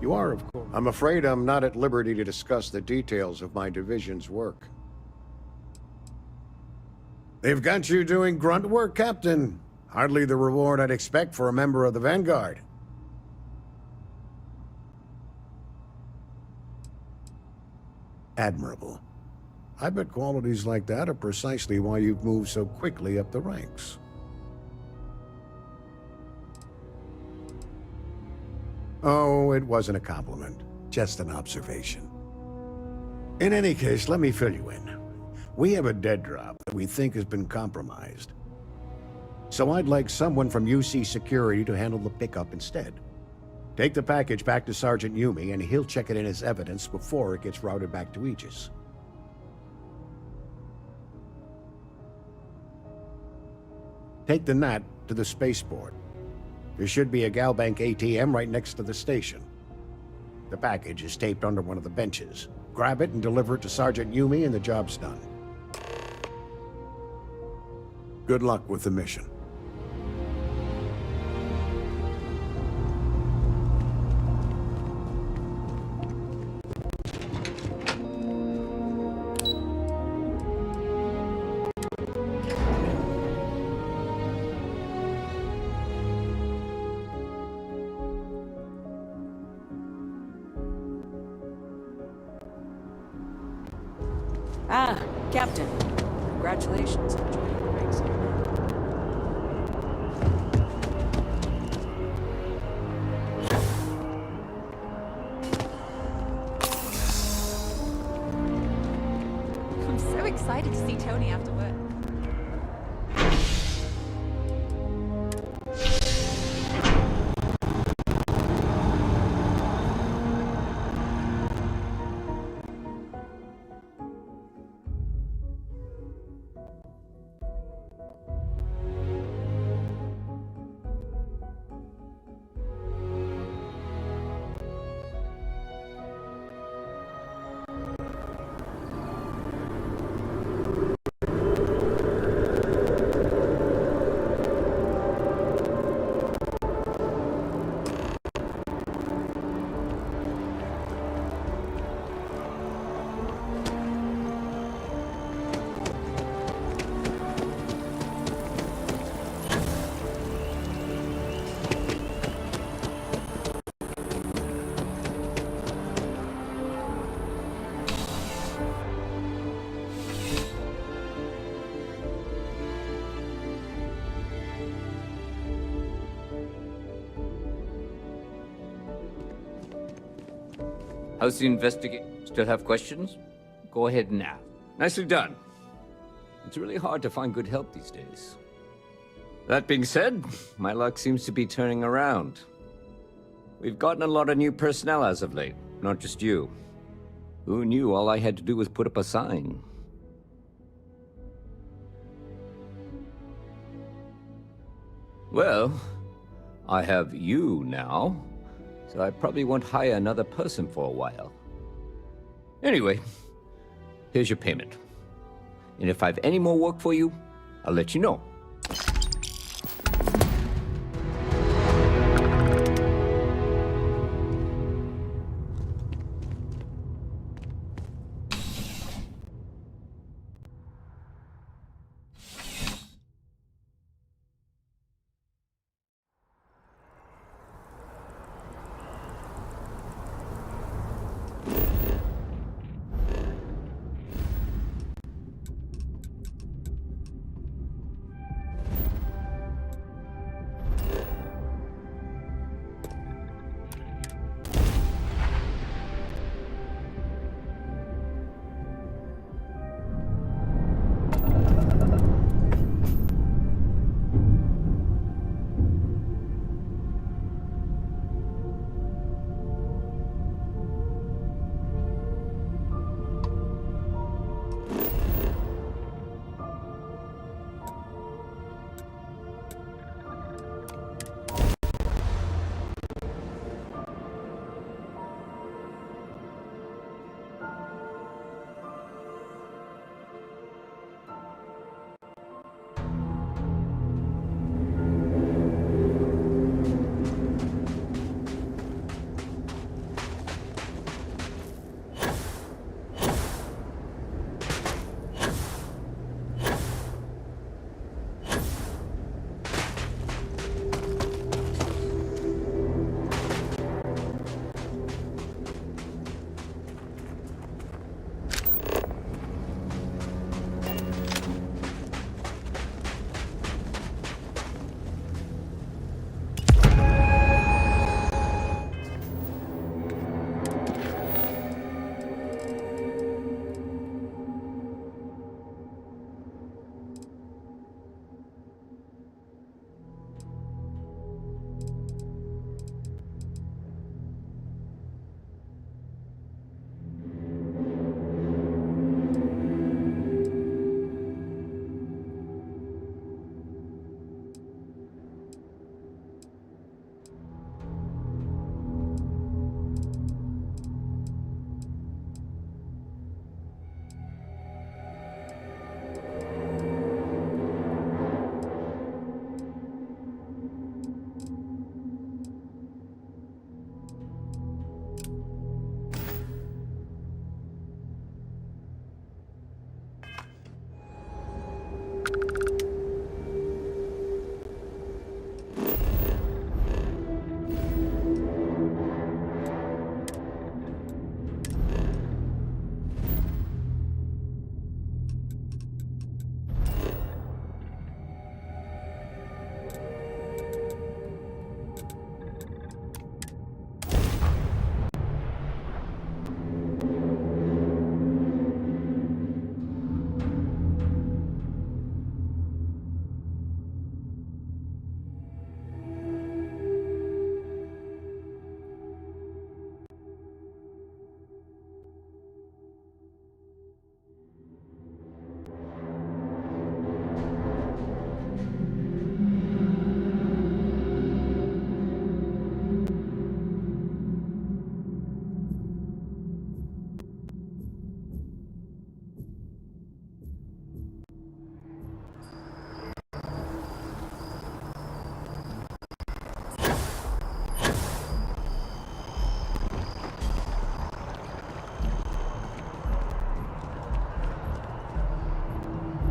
You are, of course. I'm afraid I'm not at liberty to discuss the details of my division's work. They've got you doing grunt work, Captain. Hardly the reward I'd expect for a member of the Vanguard. Admirable. I bet qualities like that are precisely why you've moved so quickly up the ranks. Oh, it wasn't a compliment. Just an observation. In any case, let me fill you in. We have a dead drop that we think has been compromised. So I'd like someone from UC Security to handle the pickup instead. Take the package back to Sergeant Yumi and he'll check it in as evidence before it gets routed back to Aegis. Take the Nat to the spaceport. There should be a Galbank ATM right next to the station. The package is taped under one of the benches. Grab it and deliver it to Sergeant Yumi and the job's done. Good luck with the mission. Ah, Captain. Congratulations on joining the ranks of your men. I'm so excited to see Tony after work. How's the investigation? Still have questions? Go ahead and ask. Nicely done. It's really hard to find good help these days. That being said, my luck seems to be turning around. We've gotten a lot of new personnel as of late, not just you. Who knew all I had to do was put up a sign? Well, I have you now, so I probably won't hire another person for a while. Anyway, here's your payment. And if I have any more work for you, I'll let you know.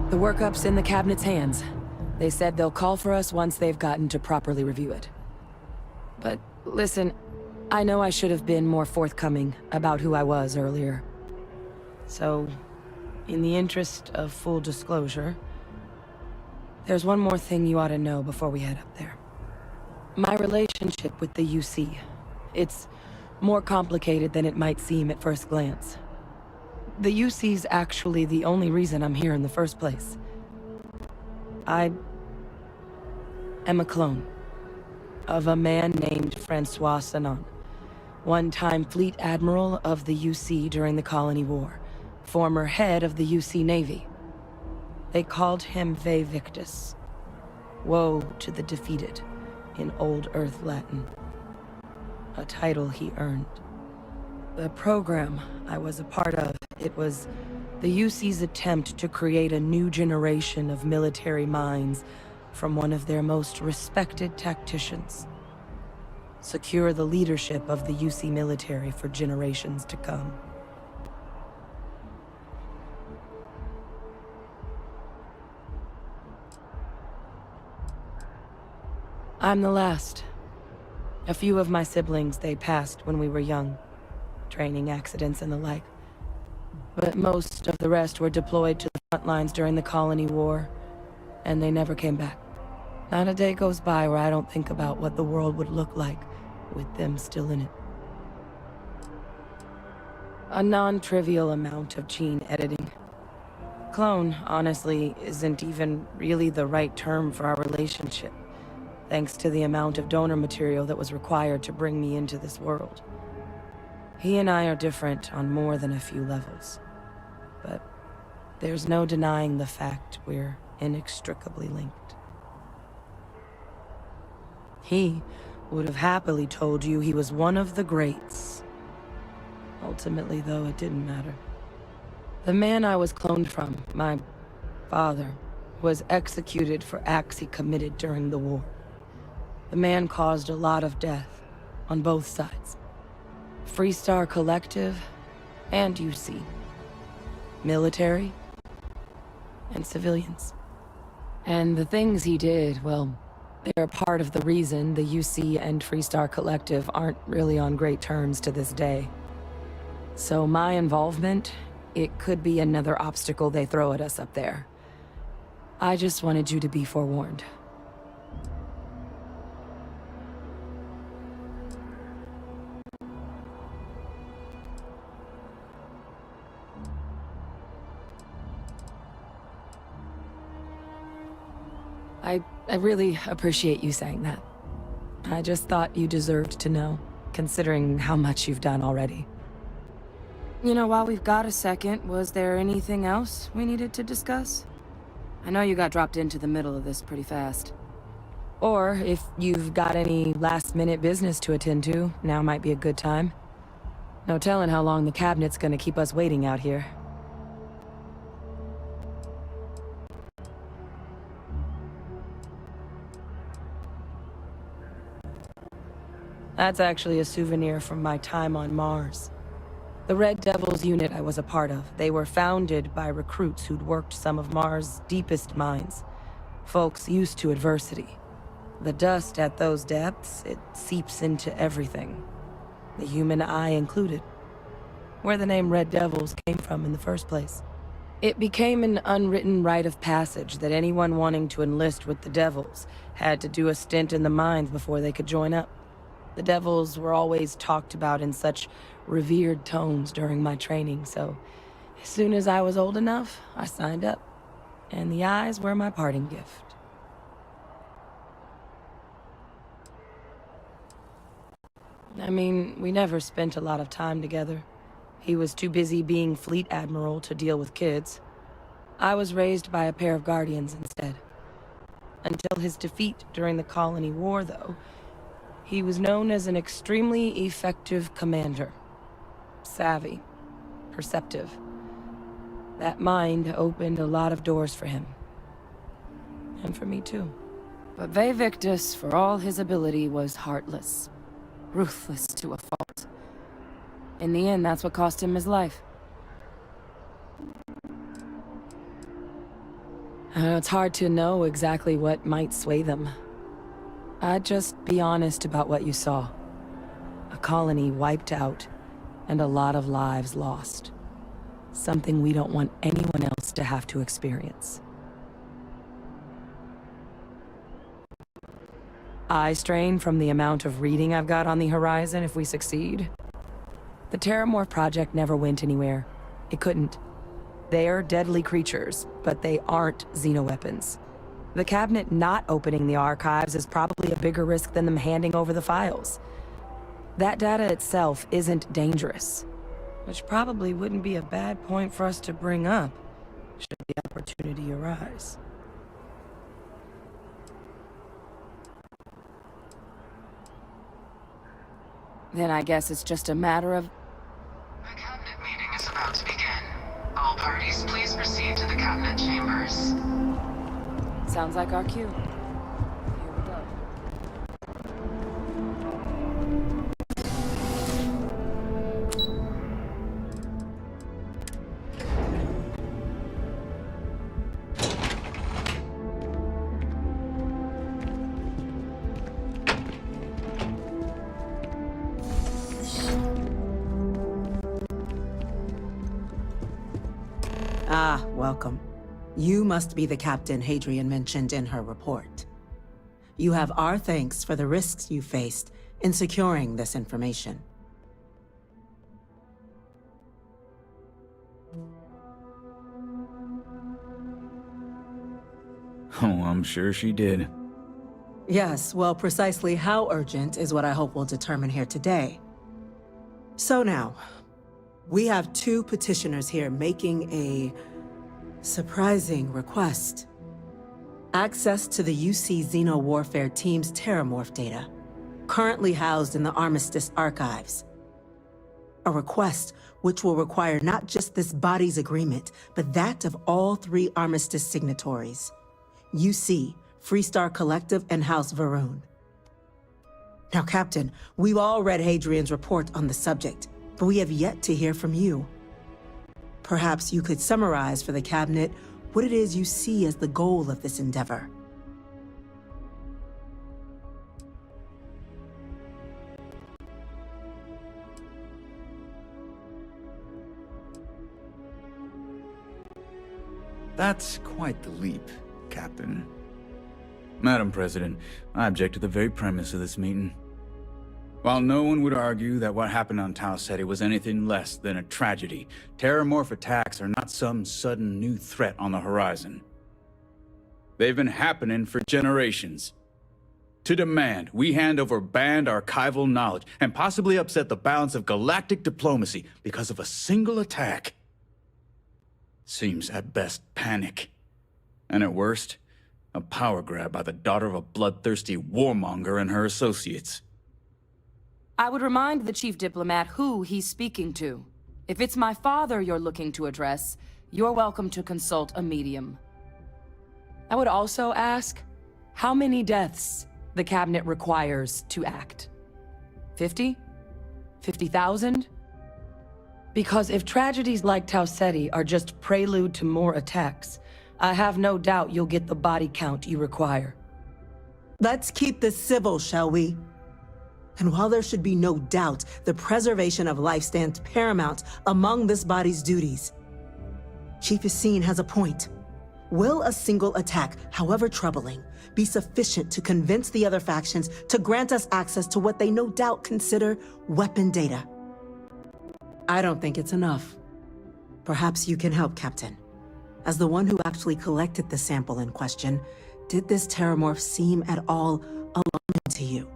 The workup's in the cabinet's hands. They said they'll call for us once they've gotten to properly review it. But listen, I know I should have been more forthcoming about who I was earlier. So, in the interest of full disclosure, there's one more thing you ought to know before we head up there. My relationship with the UC, it's More complicated than it might seem at first glance. The UC's actually the only reason I'm here in the first place. I am a clone of a man named Francois Sanon, one-time fleet admiral of the UC during the Colony War, former head of the UC Navy. They called him Ve Victus, woe to the defeated, in Old Earth Latin, a title he earned. The program I was a part of, it was the UC's attempt to create a new generation of military minds from one of their most respected tacticians. Secure the leadership of the UC military for generations to come. I'm the last. A few of my siblings, they passed when we were young. Training accidents and the like. But most of the rest were deployed to the front lines during the Colony War, and they never came back. Not a day goes by where I don't think about what the world would look like with them still in it. A non-trivial amount of gene editing. Clone, honestly, isn't even really the right term for our relationship, thanks to the amount of donor material that was required to bring me into this world. He and I are different on more than a few levels, but there's no denying the fact we're inextricably linked. He would have happily told you he was one of the greats. Ultimately, though, it didn't matter. The man I was cloned from, my father, was executed for acts he committed during the war. The man caused a lot of death, on both sides. Freestar Collective, and UC. Military, and civilians. And the things he did, well, they're part of the reason the UC and Freestar Collective aren't really on great terms to this day. So my involvement, it could be another obstacle they throw at us up there. I just wanted you to be forewarned. I really appreciate you saying that. I just thought you deserved to know, considering how much you've done already. You know, while we've got a second, was there anything else we needed to discuss? I know you got dropped into the middle of this pretty fast. Or, if you've got any last-minute business to attend to, now might be a good time. No telling how long the cabinet's gonna keep us waiting out here. That's actually a souvenir from my time on Mars. The Red Devils unit I was a part of, they were founded by recruits who'd worked some of Mars' deepest mines. Folks used to adversity. The dust at those depths, it seeps into everything. The human eye included. Where the name Red Devils came from in the first place. It became an unwritten rite of passage that anyone wanting to enlist with the Devils had to do a stint in the mines before they could join up. The Devils were always talked about in such revered tones during my training, so as soon as I was old enough, I signed up. And the eyes were my parting gift. I mean, we never spent a lot of time together. He was too busy being fleet admiral to deal with kids. I was raised by a pair of guardians instead. Until his defeat during the Colony War, though, he was known as an extremely effective commander. Savvy. Perceptive. That mind opened a lot of doors for him. And for me, too. But Ve Victus, for all his ability, was heartless. Ruthless to a fault. In the end, that's what cost him his life. It's hard to know exactly what might sway them. I'd just be honest about what you saw. A colony wiped out, and a lot of lives lost. Something we don't want anyone else to have to experience. Eye strain from the amount of reading I've got on the horizon if we succeed? The Terramorph project never went anywhere. It couldn't. They're deadly creatures, but they aren't xenoweapons. The cabinet not opening the archives is probably a bigger risk than them handing over the files. That data itself isn't dangerous, which probably wouldn't be a bad point for us to bring up, should the opportunity arise. Then I guess it's just a matter of... The cabinet meeting is about to begin. All parties, please proceed to the cabinet chambers. Sounds like our cue. Here we go. Ah, welcome. You must be the captain Hadrian mentioned in her report. You have our thanks for the risks you faced in securing this information. Oh, I'm sure she did. Yes, well, precisely how urgent is what I hope we'll determine here today. So now, we have two petitioners here making a surprising request. Access to the UC Xeno Warfare Team's Terramorph data, currently housed in the Armistice archives. A request which will require not just this body's agreement, but that of all three Armistice signatories. UC, Freestar Collective, and House Varun. Now, Captain, we've all read Hadrian's report on the subject, but we have yet to hear from you. Perhaps you could summarize for the cabinet what it is you see as the goal of this endeavor. That's quite the leap, Captain. Madam President, I object to the very premise of this meeting. While no one would argue that what happened on Tau Ceti was anything less than a tragedy, Terramorph attacks are not some sudden new threat on the horizon. They've been happening for generations. To demand we hand over banned archival knowledge and possibly upset the balance of galactic diplomacy because of a single attack seems at best panic, and at worst, a power grab by the daughter of a bloodthirsty warmonger and her associates. I would remind the chief diplomat who he's speaking to. If it's my father you're looking to address, you're welcome to consult a medium. I would also ask how many deaths the cabinet requires to act. 50? 50,000? Because if tragedies like Tau Ceti are just prelude to more attacks, I have no doubt you'll get the body count you require. Let's keep this civil, shall we? And while there should be no doubt the preservation of life stands paramount among this body's duties, Chief Yassine has a point. Will a single attack, however troubling, be sufficient to convince the other factions to grant us access to what they no doubt consider weapon data? I don't think it's enough. Perhaps you can help, Captain. As the one who actually collected the sample in question, did this Terramorph seem at all alarming to you?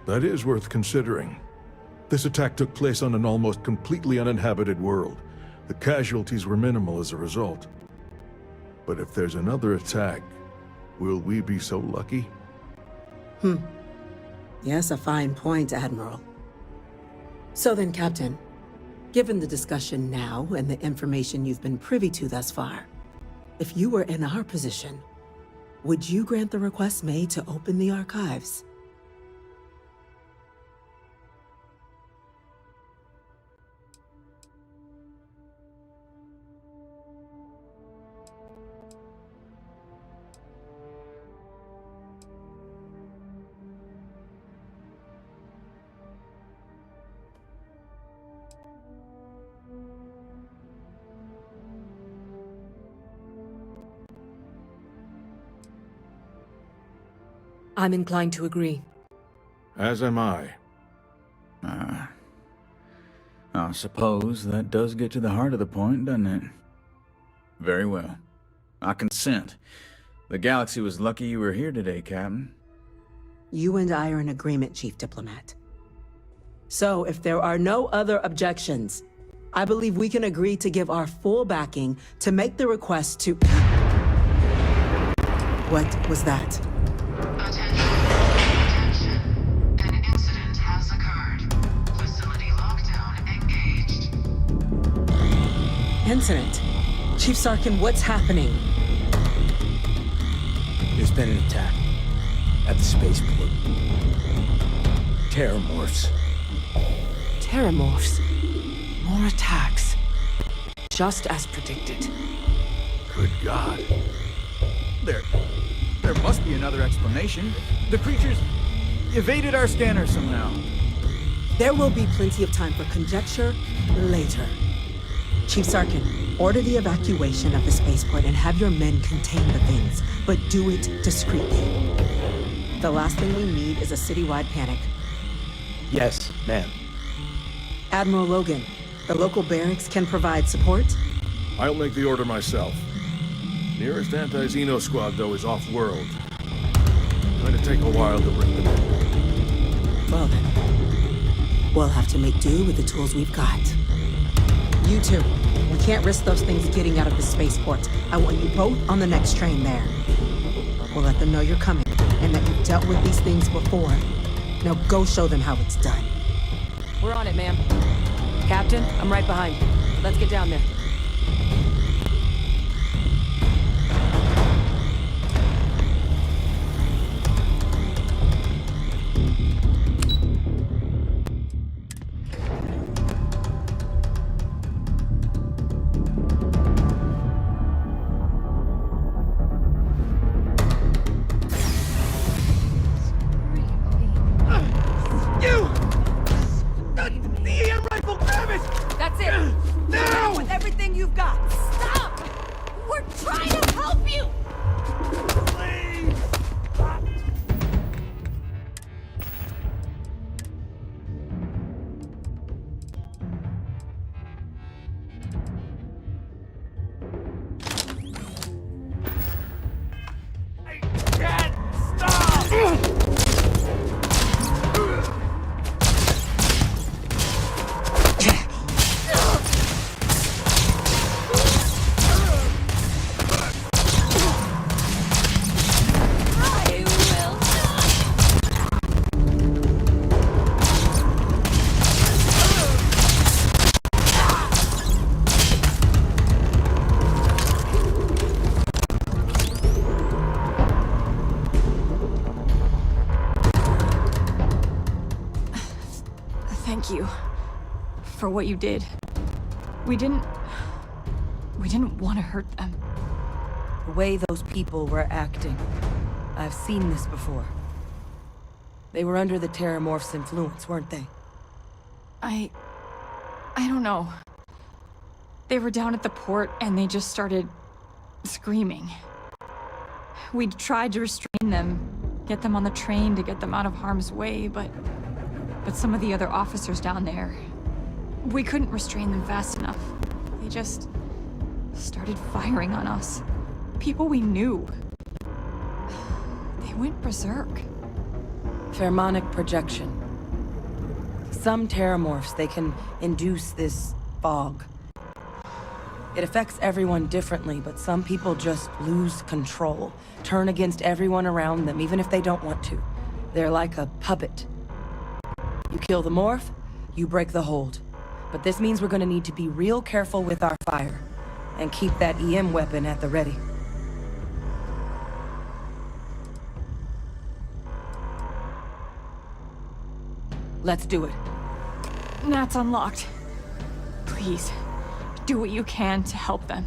That is worth considering. This attack took place on an almost completely uninhabited world. The casualties were minimal as a result. But if there's another attack, will we be so lucky? Yes, a fine point, Admiral. So then, Captain, given the discussion now and the information you've been privy to thus far, if you were in our position, would you grant the request made to open the archives? I'm inclined to agree. As am I. I suppose that does get to the heart of the point, doesn't it? Very well. I consent. The galaxy was lucky you were here today, Captain. You and I are in agreement, Chief Diplomat. So, if there are no other objections, I believe we can agree to give our full backing to make the request to... What was that? Attention. An incident has occurred. Facility lockdown engaged. Incident? Chief Sarkin, what's happening? There's been an attack at the spaceport. Terramorphs. Terramorphs. More attacks. Just as predicted. Good God. There must be another explanation. The creatures evaded our scanner somehow. There will be plenty of time for conjecture later. Chief Sarkin, order the evacuation of the spaceport and have your men contain the things, but do it discreetly. The last thing we need is a citywide panic. Yes, ma'am. Admiral Logan, the local barracks can provide support? I'll make the order myself. Nearest anti-Xeno squad, though, is off-world. Going to take a while to bring them in. Well then, we'll have to make do with the tools we've got. You two, we can't risk those things getting out of the spaceport. I want you both on the next train there. We'll let them know you're coming, and that you've dealt with these things before. Now go show them how it's done. We're on it, ma'am. Captain, I'm right behind you. Let's get down there. That's it! Now! With everything you've got! Stop! We're trying to help you! Thank you for what you did. We didn't want to hurt them. The way those people were acting. I've seen this before. They were under the Terramorph's influence, weren't they? I don't know. They were down at the port and they just started screaming. We tried to restrain them, get them on the train to get them out of harm's way, but some of the other officers down there, we couldn't restrain them fast enough. They just started firing on us. People we knew. They went berserk. Pheromonic projection. Some Terramorphs, they can induce this fog. It affects everyone differently, but some people just lose control, turn against everyone around them, even if they don't want to. They're like a puppet. You kill the morph, you break the hold. But this means we're gonna need to be real careful with our fire, and keep that EM weapon at the ready. Let's do it. Nat's unlocked. Please, do what you can to help them.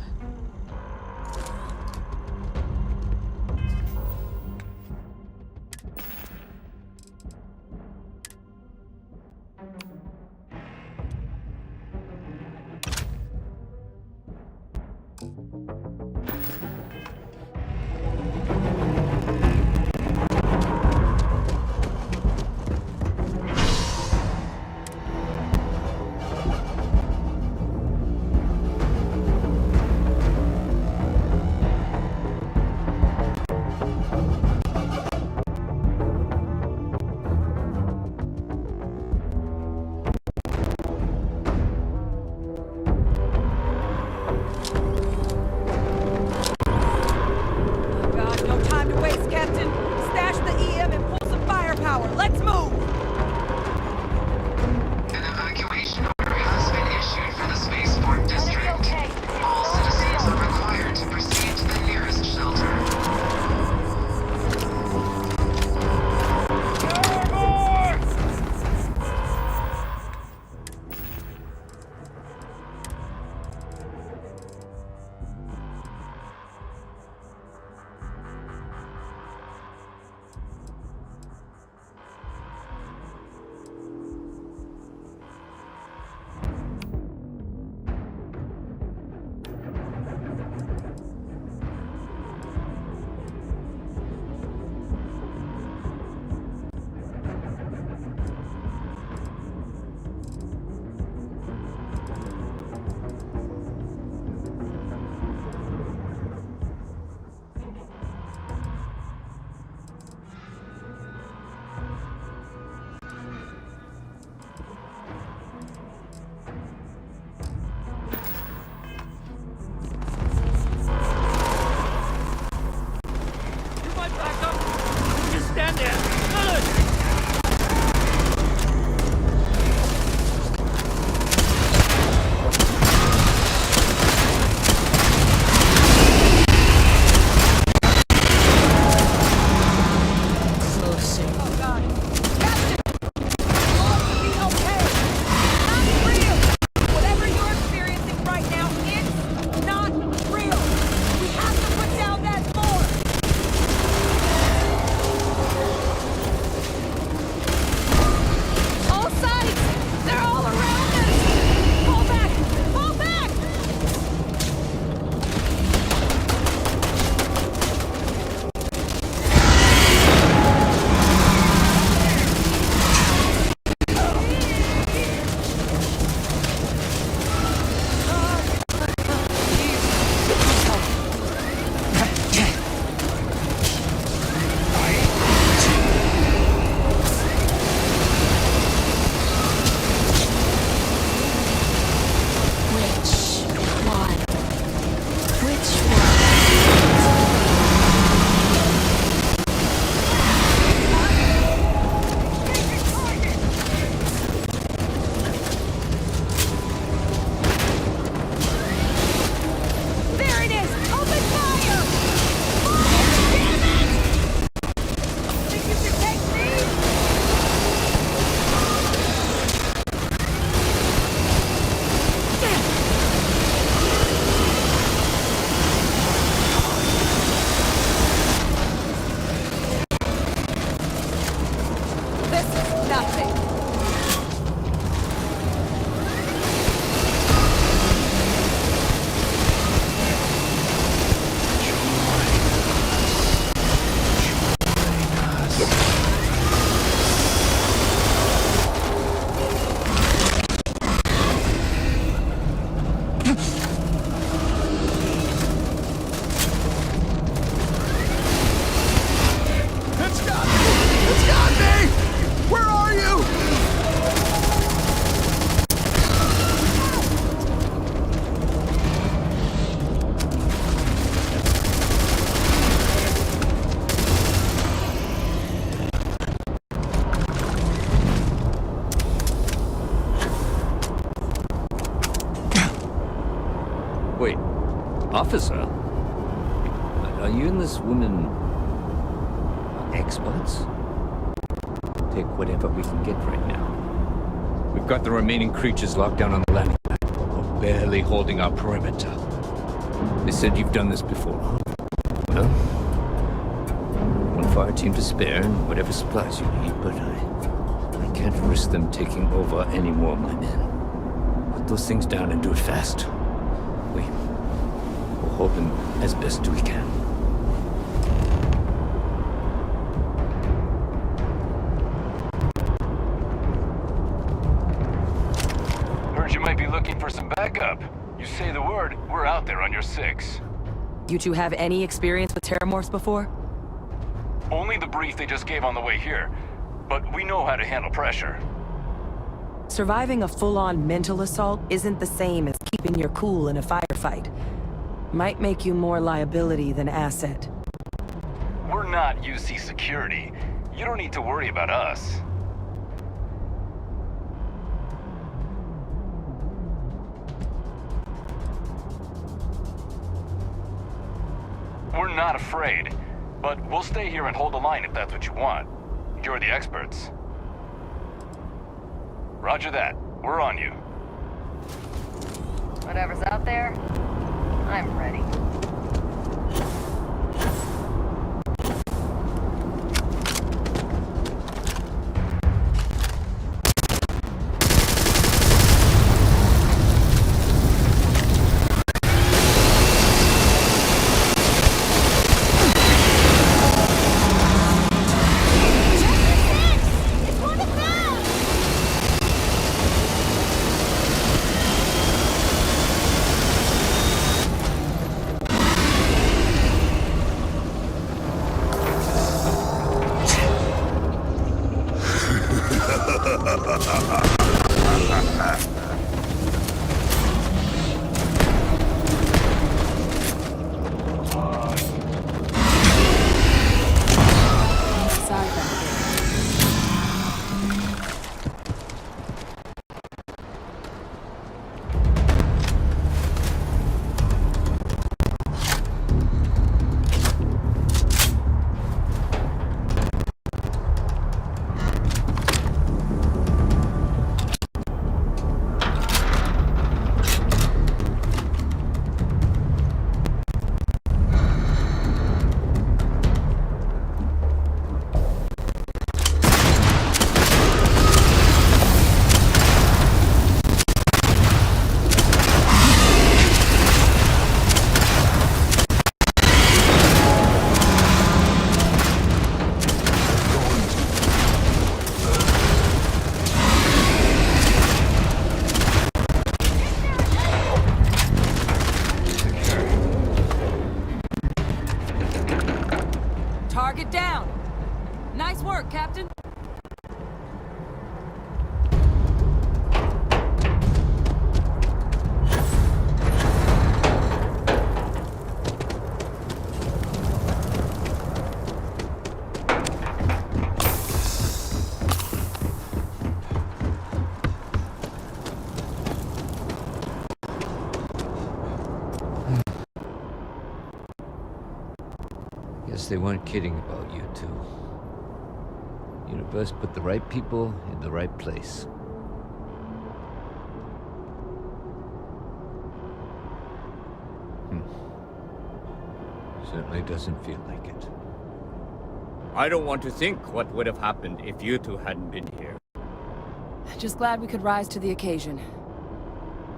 Officer? Are you and this woman experts? Take whatever we can get right now. We've got the remaining creatures locked down on the landing platform. We're barely holding our perimeter. They said you've done this before. Well, one fire team to spare and whatever supplies you need, but I can't risk them taking over any more of my men. Put those things down and do it fast. We'll hold them as best we can. Heard you might be looking for some backup. You say the word, we're out there on your 6. You two have any experience with terramorphs before? Only the brief they just gave on the way here. But we know how to handle pressure. Surviving a full-on mental assault isn't the same as keeping your cool in a firefight. Might make you more liability than asset. We're not UC security. You don't need to worry about us. We're not afraid, but we'll stay here and hold the line if that's what you want. You're the experts. Roger that. We're on you. Whatever's out there, I'm ready. Target down. Nice work, Captain. Guess they weren't kidding about you two. Universe put the right people in the right place. Certainly doesn't feel like it. I don't want to think what would have happened if you two hadn't been here. Just glad we could rise to the occasion.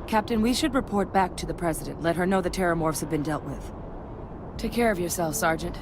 Captain, we should report back to the President. Let her know the terramorphs have been dealt with. Take care of yourself, Sergeant.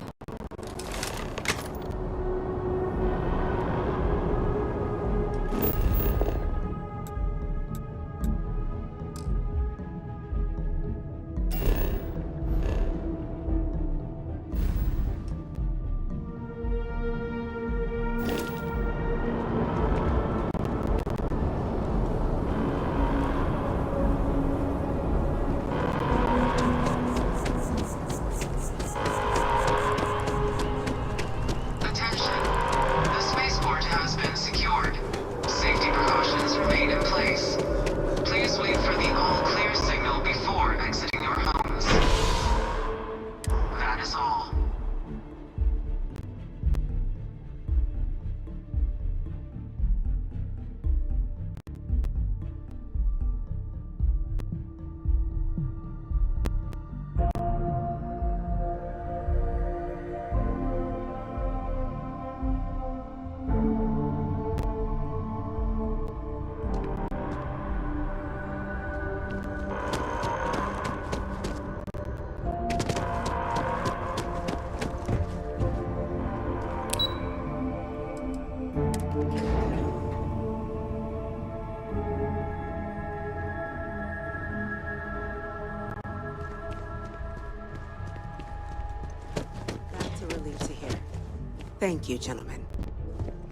Thank you, gentlemen.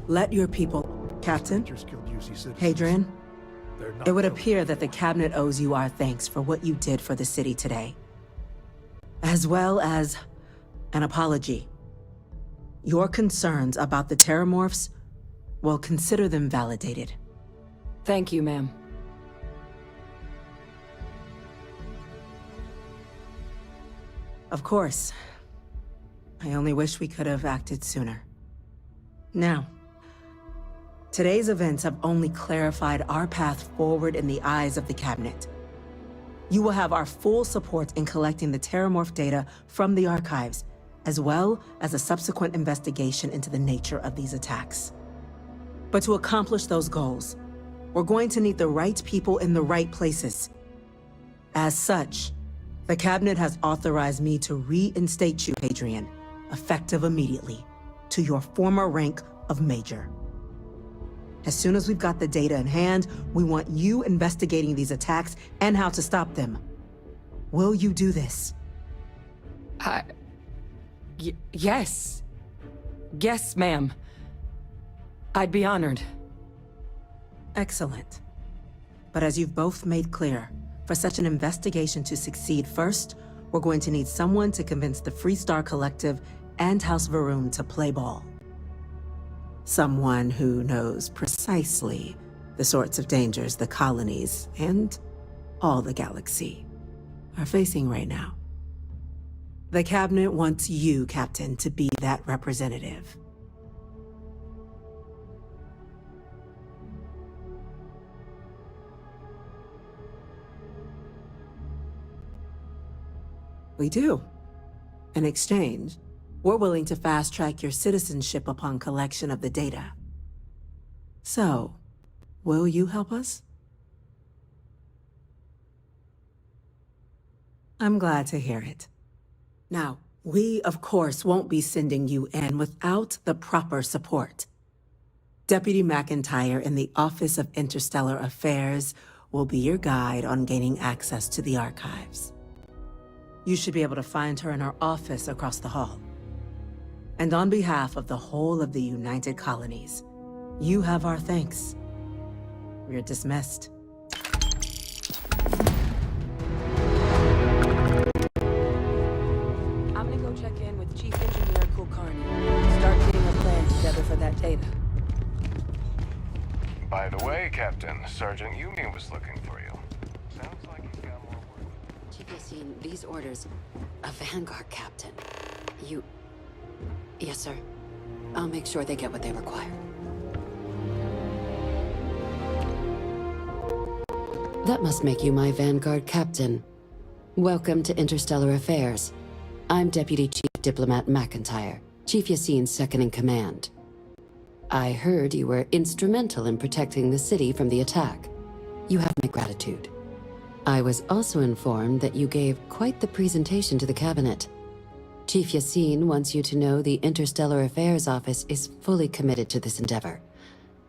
Let your people... Captain? Rangers killed UC citizens. Hadrian? They're not It would killing appear that the Cabinet owes you our thanks for what you did for the city today. As well as an apology. Your concerns about the Terramorphs, well, consider them validated. Thank you, ma'am. Of course. I only wish we could have acted sooner. Now, today's events have only clarified our path forward in the eyes of the Cabinet. You will have our full support in collecting the Terramorph data from the archives, as well as a subsequent investigation into the nature of these attacks. But to accomplish those goals, we're going to need the right people in the right places. As such, the Cabinet has authorized me to reinstate you, Hadrian, effective immediately, to your former rank of Major. As soon as we've got the data in hand, we want you investigating these attacks and how to stop them. Will you do this? Yes. Yes, ma'am. I'd be honored. Excellent. But as you've both made clear, for such an investigation to succeed first, we're going to need someone to convince the Freestar Collective and House Varun to play ball. Someone who knows precisely the sorts of dangers the colonies and all the galaxy are facing right now. The Cabinet wants you, Captain, to be that representative. We do. In exchange, we're willing to fast-track your citizenship upon collection of the data. So, will you help us? I'm glad to hear it. Now, we, of course, won't be sending you in without the proper support. Deputy McIntyre in the Office of Interstellar Affairs will be your guide on gaining access to the archives. You should be able to find her in her office across the hall. And on behalf of the whole of the United Colonies, you have our thanks. You're dismissed. I'm gonna go check in with Chief Engineer Kulkarni. Start getting a plan together for that data. By the way, Captain, Sergeant Yumi was looking for you. Sounds like he's got more work. Chief Yassine, these orders... A Vanguard captain. You... Yes, sir. I'll make sure they get what they require. That must make you my Vanguard captain. Welcome to Interstellar Affairs. I'm Deputy Chief Diplomat McIntyre, Chief Yassine's second-in-command. I heard you were instrumental in protecting the city from the attack. You have my gratitude. I was also informed that you gave quite the presentation to the Cabinet. Chief Yassine wants you to know the Interstellar Affairs Office is fully committed to this endeavor,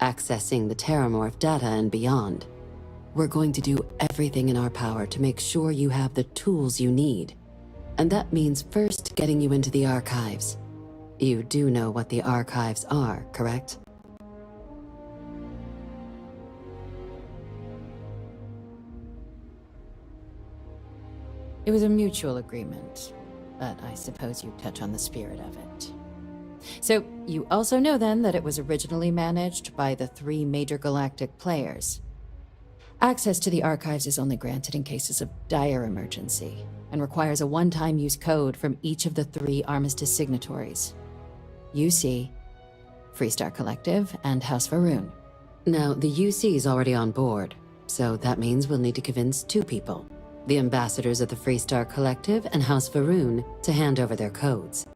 accessing the Terramorph data and beyond. We're going to do everything in our power to make sure you have the tools you need. And that means first getting you into the archives. You do know what the archives are, correct? It was a mutual agreement, but I suppose you touch on the spirit of it. So, you also know then that it was originally managed by the 3 major galactic players. Access to the archives is only granted in cases of dire emergency, and requires a one-time use code from each of the 3 Armistice signatories. UC, Freestar Collective, and House Varun. Now, the UC is already on board, so that means we'll need to convince 2 people. The ambassadors of the Freestar Collective and House Varun to hand over their codes.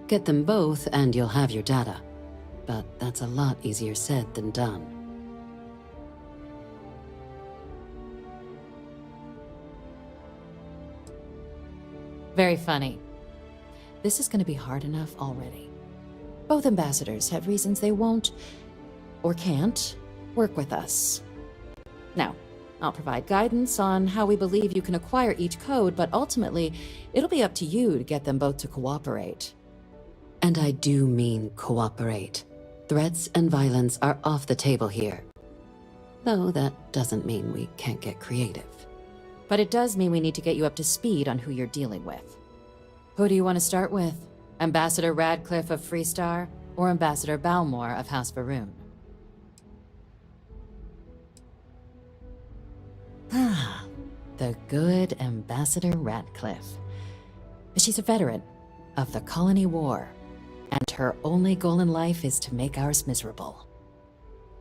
Get them both and you'll have your data. But that's a lot easier said than done. Very funny. This is going to be hard enough already. Both ambassadors have reasons they won't, or can't, work with us. Now, I'll provide guidance on how we believe you can acquire each code, but ultimately, it'll be up to you to get them both to cooperate. And I do mean cooperate. Threats and violence are off the table here. Though that doesn't mean we can't get creative. But it does mean we need to get you up to speed on who you're dealing with. Who do you want to start with? Ambassador Radcliffe of Freestar, or Ambassador Balmore of House Varun? Ah, the good Ambassador Radcliffe. She's a veteran of the Colony War, and her only goal in life is to make ours miserable.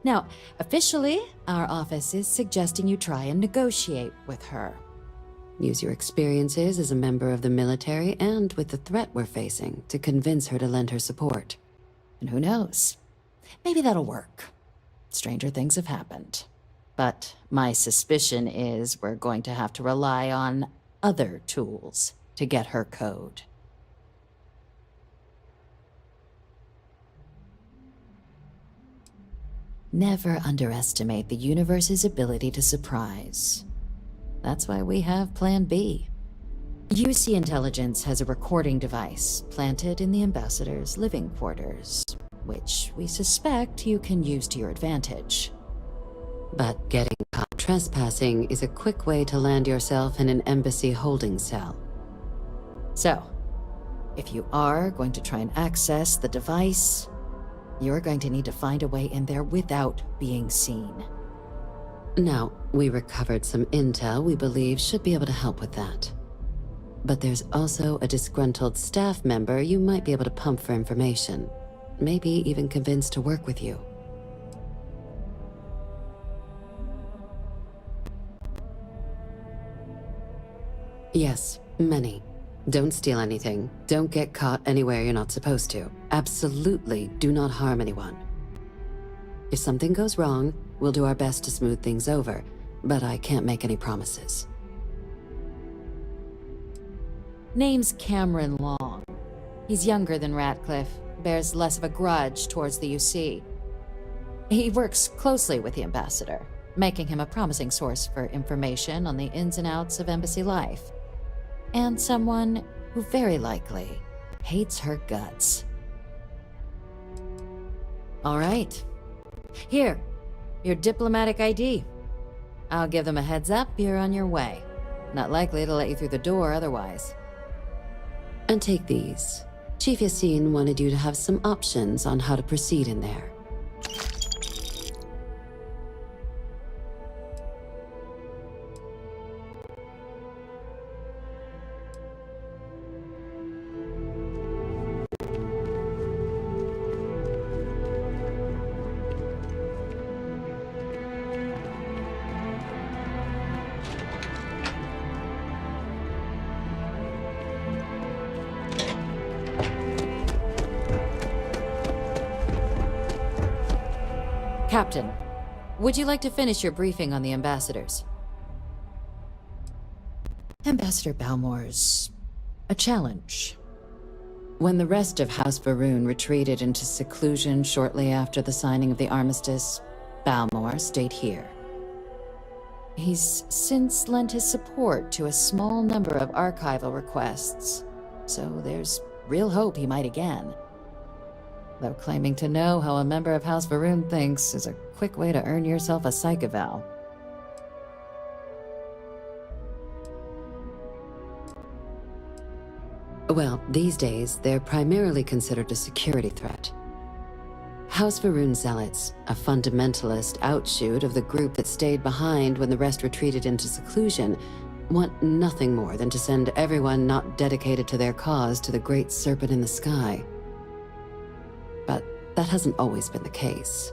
Now, officially, our office is suggesting you try and negotiate with her. Use your experiences as a member of the military and with the threat we're facing to convince her to lend her support. And who knows? Maybe that'll work. Stranger things have happened. But my suspicion is we're going to have to rely on other tools to get her code. Never underestimate the universe's ability to surprise. That's why we have Plan B. UC Intelligence has a recording device planted in the Ambassador's living quarters, which we suspect you can use to your advantage. But getting caught trespassing is a quick way to land yourself in an embassy holding cell. So, if you are going to try and access the device, you're going to need to find a way in there without being seen. Now, we recovered some intel we believe should be able to help with that. But there's also a disgruntled staff member you might be able to pump for information. Maybe even convince to work with you. Yes, many. Don't steal anything. Don't get caught anywhere you're not supposed to. Absolutely do not harm anyone. If something goes wrong, we'll do our best to smooth things over, but I can't make any promises. Name's Cameron Long. He's younger than Radcliffe, bears less of a grudge towards the UC. He works closely with the Ambassador, making him a promising source for information on the ins and outs of embassy life. And someone who very likely hates her guts. All right. Here, your diplomatic ID. I'll give them a heads up you're on your way. Not likely to let you through the door otherwise. And take these. Chief Yassine wanted you to have some options on how to proceed in there. Captain, would you like to finish your briefing on the ambassadors? Ambassador Balmore's a challenge. When the rest of House Varun retreated into seclusion shortly after the signing of the armistice, Balmore stayed here. He's since lent his support to a small number of archival requests, so there's real hope he might again. Though claiming to know how a member of House Varun thinks is a quick way to earn yourself a psych eval. Well, these days, they're primarily considered a security threat. House Varun Zealots, a fundamentalist outshoot of the group that stayed behind when the rest retreated into seclusion, want nothing more than to send everyone not dedicated to their cause to the great serpent in the sky. But that hasn't always been the case.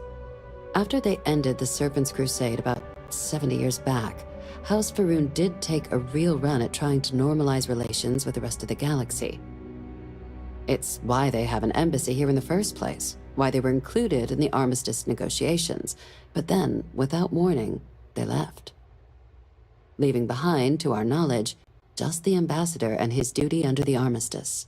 After they ended the Serpent's Crusade about 70 years back, House Varun did take a real run at trying to normalize relations with the rest of the galaxy. It's why they have an embassy here in the first place, why they were included in the armistice negotiations, but then, without warning, they left. Leaving behind, to our knowledge, just the ambassador and his duty under the armistice.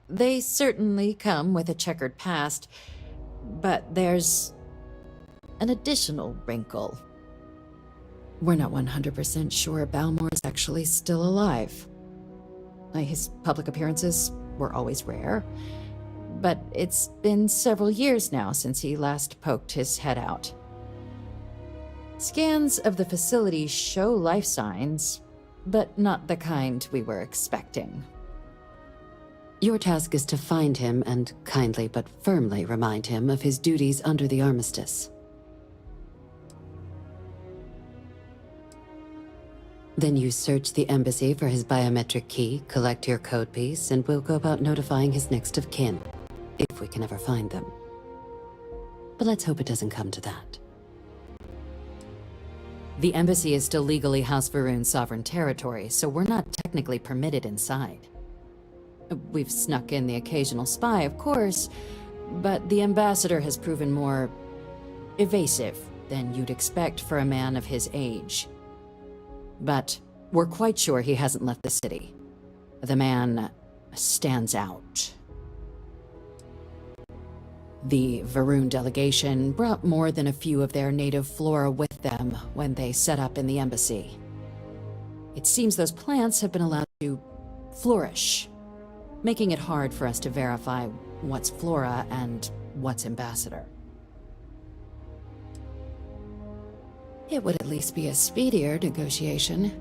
They certainly come with a checkered past, but there's an additional wrinkle. We're not 100% sure Balmore's actually still alive. His public appearances were always rare, but it's been several years now since he last poked his head out. Scans of the facility show life signs, but not the kind we were expecting. Your task is to find him and kindly but firmly remind him of his duties under the armistice. Then you search the embassy for his biometric key, collect your code piece, and we'll go about notifying his next of kin, if we can ever find them. But let's hope it doesn't come to that. The embassy is still legally House Varun's sovereign territory, so we're not technically permitted inside. We've snuck in the occasional spy, of course, but the ambassador has proven more evasive than you'd expect for a man of his age. But we're quite sure he hasn't left the city. The man stands out. The Varun delegation brought more than a few of their native flora with them when they set up in the embassy. It seems those plants have been allowed to flourish, making it hard for us to verify what's flora and what's ambassador. It would at least be a speedier negotiation.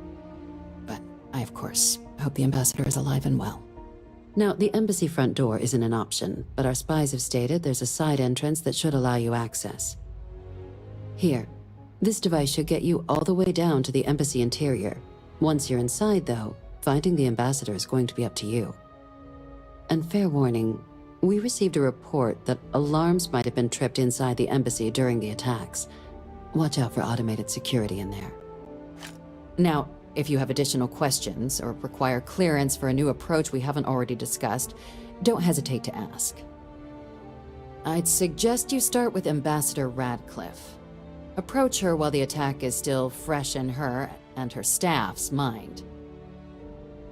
But I, of course, hope the ambassador is alive and well. Now, the embassy front door isn't an option, but our spies have stated there's a side entrance that should allow you access. Here, this device should get you all the way down to the embassy interior. Once you're inside, though, finding the ambassador is going to be up to you. And fair warning, we received a report that alarms might have been tripped inside the embassy during the attacks. Watch out for automated security in there. Now, if you have additional questions or require clearance for a new approach we haven't already discussed, don't hesitate to ask. I'd suggest you start with Ambassador Radcliffe. Approach her while the attack is still fresh in her and her staff's mind.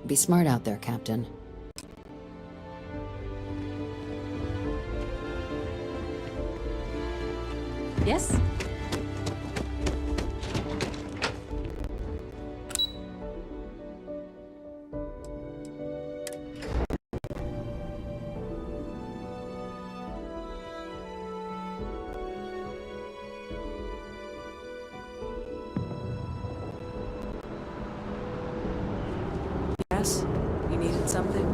Be smart out there, Captain. Yes? Yes? You needed something?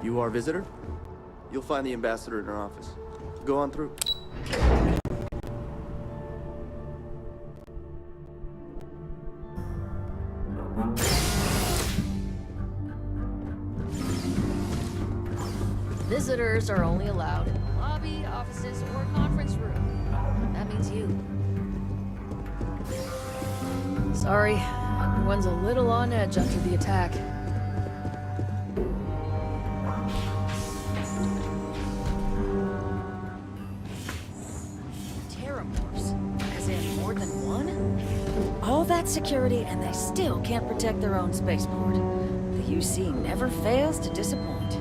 You are a visitor? You'll find the ambassador in her office. Go on through. Visitors are only allowed in the lobby, offices, or conference room. That means you. Sorry, everyone's a little on edge after the attack. All that security, and they still can't protect their own spaceport. The UC never fails to disappoint.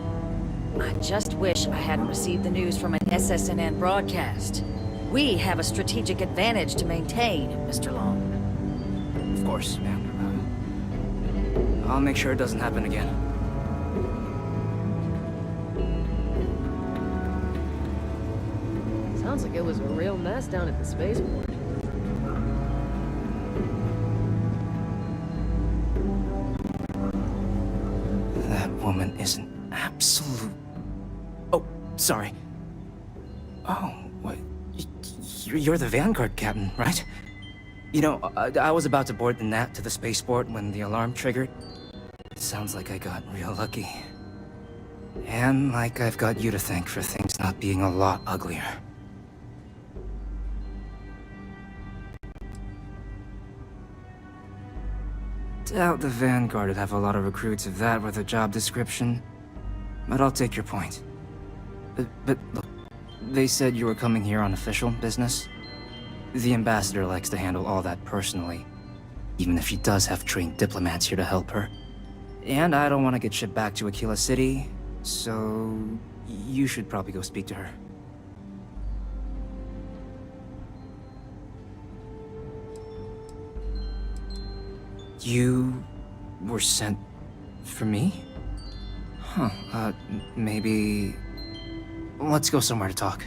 I just wish I hadn't received the news from an SSNN broadcast. We have a strategic advantage to maintain, Mr. Long. Of course, ma'am. I'll make sure it doesn't happen again. Sounds like it was a real mess down at the spaceport. Woman is an absolute... Oh, sorry. Oh, what? You're the Vanguard captain, right? You know, I was about to board the Nat to the spaceport when the alarm triggered. Sounds like I got real lucky. And like I've got you to thank for things not being a lot uglier. Doubt the Vanguard would have a lot of recruits if that were the job description. But I'll take your point. But look, they said you were coming here on official business. The ambassador likes to handle all that personally, even if she does have trained diplomats here to help her. And I don't want to get shipped back to Aquila City, so you should probably go speak to her. You were sent for me? Huh, maybe... Let's go somewhere to talk.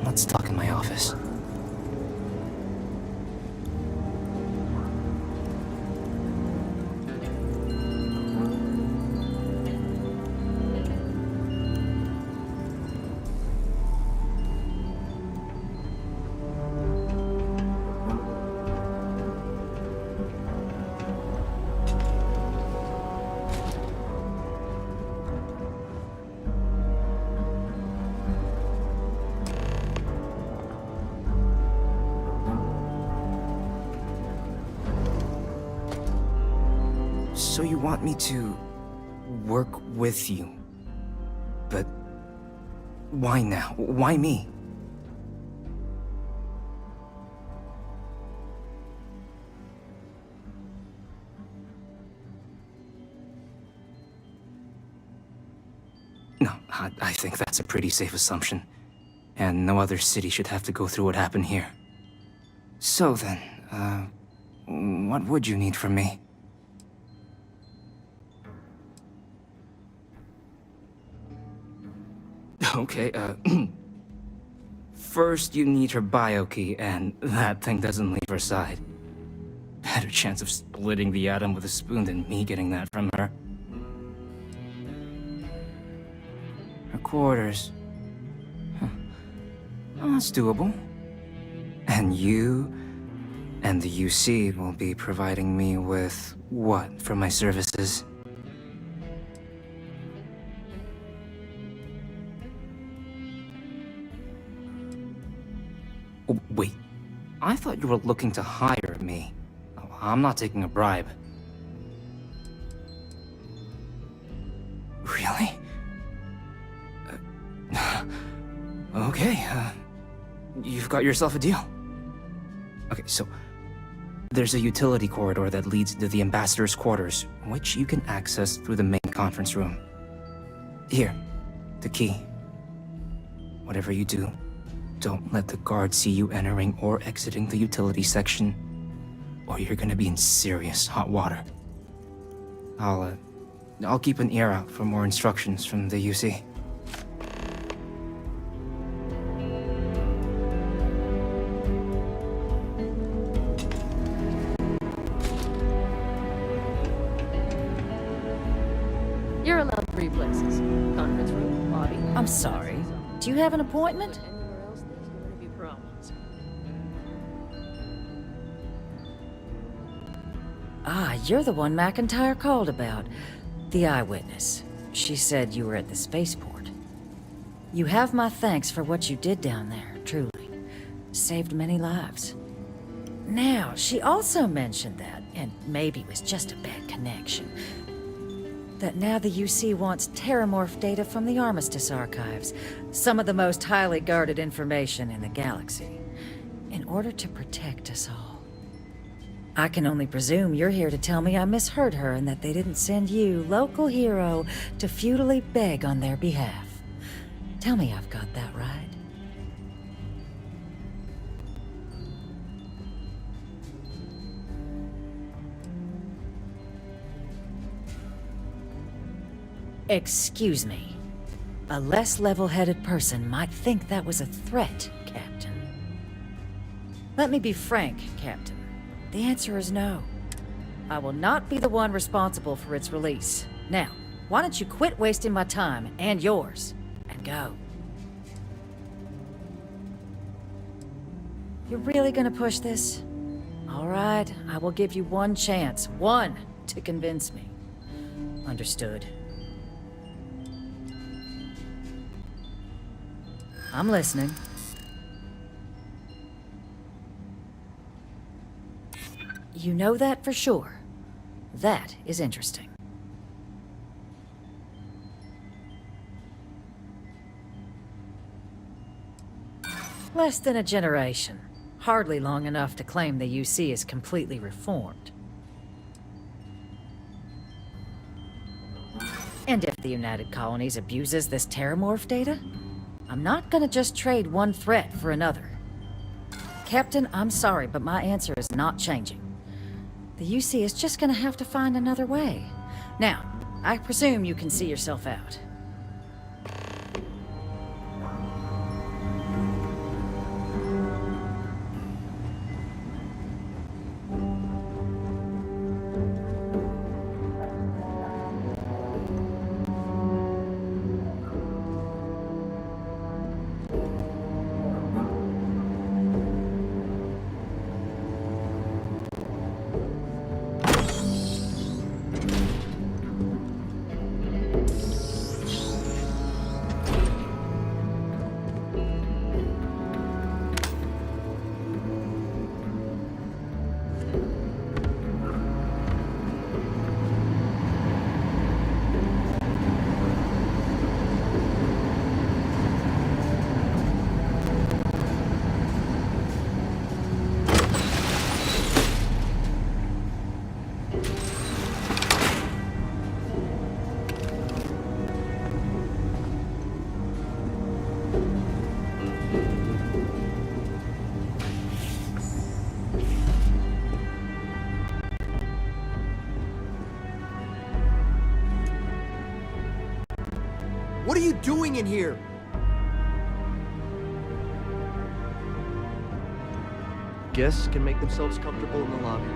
Let's talk in my office. So you want me to work with you? But why now? Why me? No, I think that's a pretty safe assumption. And no other city should have to go through what happened here. So then, what would you need from me? Okay, first you need her bio key, and that thing doesn't leave her side. Better chance of splitting the atom with a spoon than me getting that from her. Her quarters. Huh. Oh, that's doable. And you and the UC will be providing me with what for my services? Oh, wait, I thought you were looking to hire me. Oh, I'm not taking a bribe. Really? Okay, you've got yourself a deal. Okay, so there's a utility corridor that leads to the ambassador's quarters, which you can access through the main conference room. Here, the key. Whatever you do, don't let the guards see you entering or exiting the utility section, or you're gonna be in serious hot water. I'll keep an ear out for more instructions from the UC. You're allowed 3 places. Conference room, lobby. I'm sorry. Do you have an appointment? Anywhere else, there's going to be problems. Ah, you're the one McIntyre called about. The eyewitness. She said you were at the spaceport. You have my thanks for what you did down there, truly. Saved many lives. Now, she also mentioned that, and maybe it was just a bad connection, that now the UC wants terramorph data from the Armistice archives, some of the most highly guarded information in the galaxy, in order to protect us all. I can only presume you're here to tell me I misheard her and that they didn't send you, local hero, to futilely beg on their behalf. Tell me I've got that right. Excuse me. A less level-headed person might think that was a threat, Captain. Let me be frank, Captain. The answer is no. I will not be the one responsible for its release. Now, why don't you quit wasting my time, and yours, and go? You're really gonna push this? All right, I will give you one chance. One, to convince me. Understood. I'm listening. You know that for sure. That is interesting. Less than a generation. Hardly long enough to claim the UC is completely reformed. And if the United Colonies abuses this Terramorph data, I'm not gonna just trade one threat for another. Captain, I'm sorry, but my answer is not changing. The UC is just gonna have to find another way. Now, I presume you can see yourself out. What are you doing in here? Guests can make themselves comfortable in the lobby.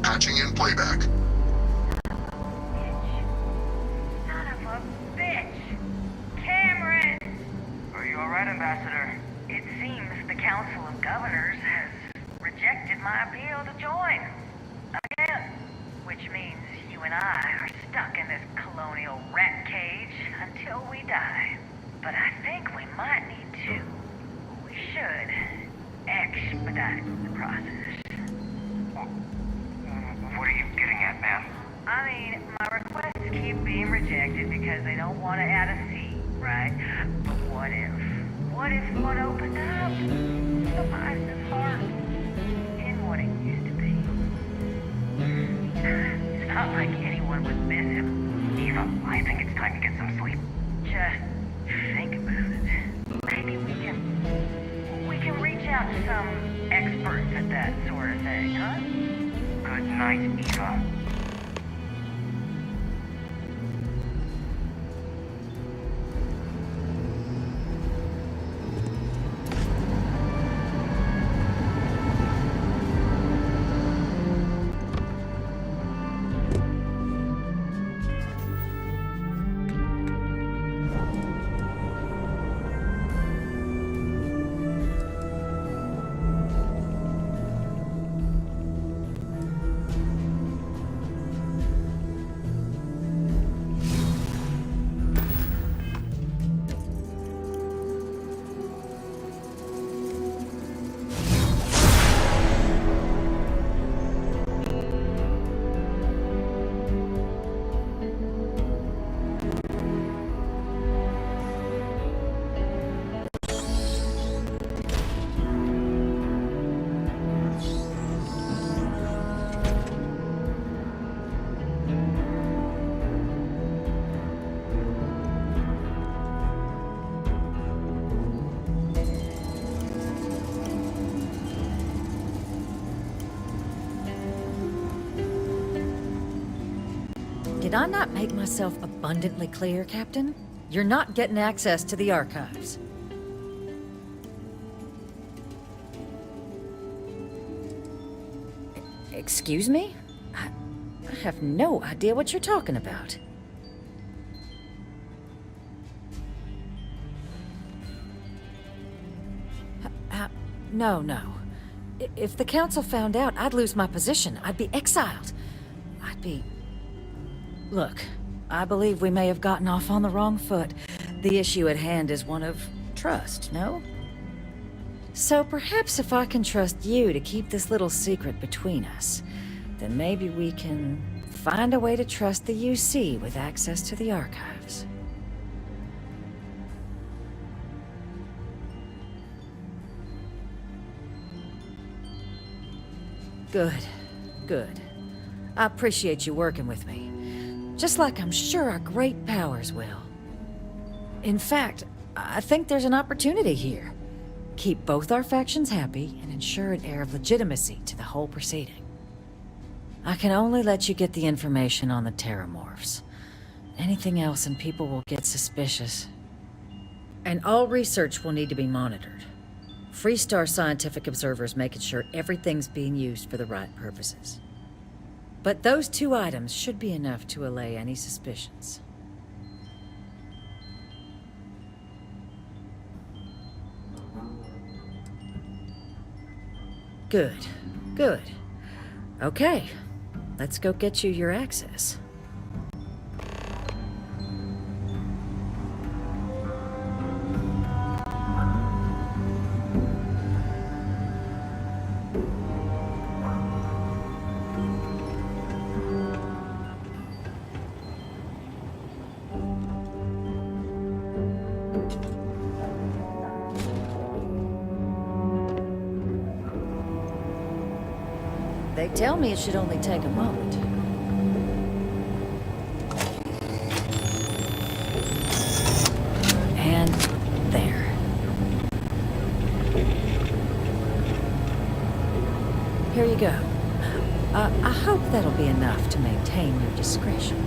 Patching in playback. Son of a bitch! Cameron! Are you alright, Ambassador? It seems the Council of Governors has rejected my appeal to join. Again. Which means you and I are stuck in this colonial rat cage until we die. But I think we might need to. We should expedite the process. What are you getting at, ma'am? I mean, my requests keep being rejected because they don't want to add a seat, right? But what if one opened up? Some Ice's heart in what it used to be. It's not like anyone would miss him. Eva, I think it's time to get some sleep. Just think about it. Maybe we can reach out to some experts at that sort of thing, huh? Good night, Eva. Did I not make myself abundantly clear, Captain? You're not getting access to the archives. Excuse me? I have no idea what you're talking about. No. If the Council found out, I'd lose my position. I'd be exiled. Look, I believe we may have gotten off on the wrong foot. The issue at hand is one of trust, no? So perhaps if I can trust you to keep this little secret between us, then maybe we can find a way to trust the UC with access to the archives. Good. I appreciate you working with me. Just like I'm sure our great powers will. In fact, I think there's an opportunity here. Keep both our factions happy and ensure an air of legitimacy to the whole proceeding. I can only let you get the information on the Terramorphs. Anything else and people will get suspicious. And all research will need to be monitored. Freestar scientific observers making sure everything's being used for the right purposes. But those 2 items should be enough to allay any suspicions. Good. Okay, let's go get you your access. They tell me it should only take a moment. And there. Here you go. I hope that'll be enough to maintain your discretion.